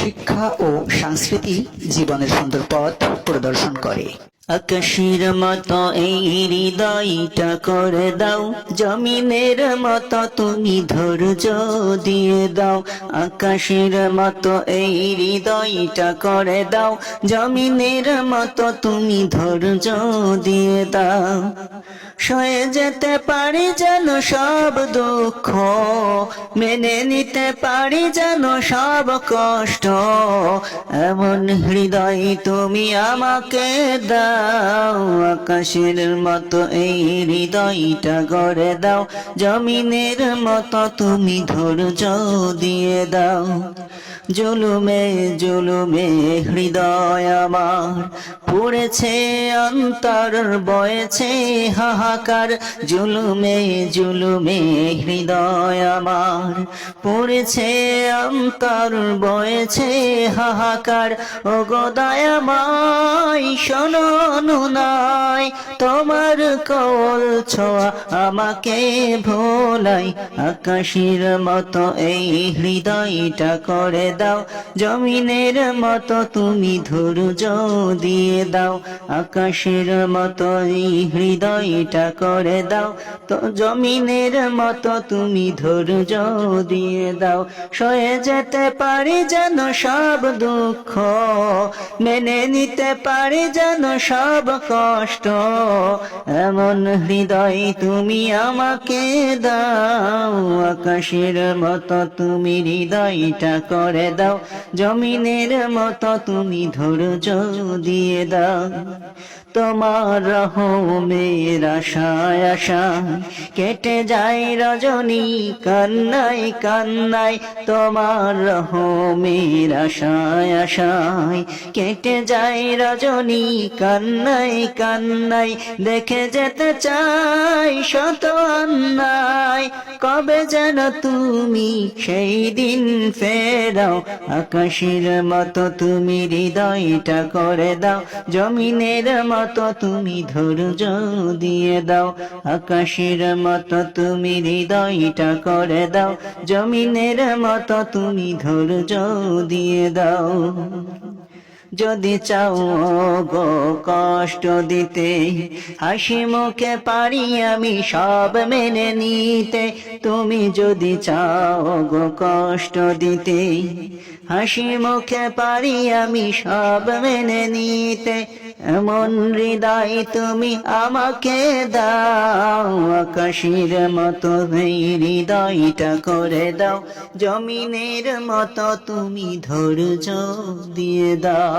শিক্ষা ও সংস্কৃতি জীবনের সুন্দর পথ প্রদর্শন করে। আকাশের মতো এই হৃদয়টা করে দাও, জমিনের মতো তুমি ধৈর্য দিয়ে দাও। আকাশের মতো এই হৃদয়টা করে দাও, জমিনের মতো তুমি ধৈর্য দিয়ে দাও। সয়ে যেতে পারি যেন সব দুঃখ, মেনে নিতে পারি যেন সব কষ্ট, এমন হৃদয় তুমি আমাকে দাও। আকাশের মতো এই হৃদয়টা গড়ে দাও, জমিনের মতো তুমি ধৈর্য দিয়ে দাও। জুলুমে জুলুমে হৃদয় আমার পড়েছে, অন্তর বয়েছে হাহাকার। জুলুমে জুলুমে হৃদয় আমার পড়েছে, অন্তর বয়েছে হাহাকার। ও গো দয়াময় শোনো অনুনয়, তোমার কোল ছোঁয়া আমাকে ভোলাই। আকাশের মতো এই হৃদয়টা করে দাও, জমিনের মতো তুমি ধৈর্য দিয়ে দাও। আকাশের মতো এই হৃদয়টা করে দাও, তো জমিনের মতো তুমি ধৈর্য দিয়ে দাও। সয়ে যেতে পারি যেন সব দুঃখ, মেনে নিতে পারি যেন সব কষ্ট, এমন হৃদয় তুমি আমাকে দাও। আকাশের মতো তুমি হৃদয়টা করে দাও, জমিনের মতো তুমি ধৈর্য দিয়ে দাও। তোমার রহমের আশায় আশায় কেটে যায় রজনী কান্নায় কান্নায়। তোমার রহমের আশায় আশায় কেটে যায় রজনী কান্নায় কান্নায়। দেখে যেতে চাই শত অন্যায়, কবে যেন তুমি সেই দিন ফেরাও। আকাশের মতো তুমি হৃদয়টা করে দাও, জমিনের মতো তুমি ধৈর্য দিয়ে দাও। আকাশের মতো তুমি হৃদয়টা করে দাও, জমিনের মতো তুমি ধৈর্য দিয়ে দাও। যদি চাও গো কষ্ট দিতে, হাসি মুখে পারি আমি সব মেনে নিতে। তুমি যদি চাও গো কষ্ট দিতে, হাসি মুখে পারি আমি সব মেনে নিতে, এমন হৃদয় তুমি আমাকে দাও। আকাশের মতো এই হৃদয়টা করে দাও, জমিনের মতো তুমি ধৈর্য দিয়ে দাও।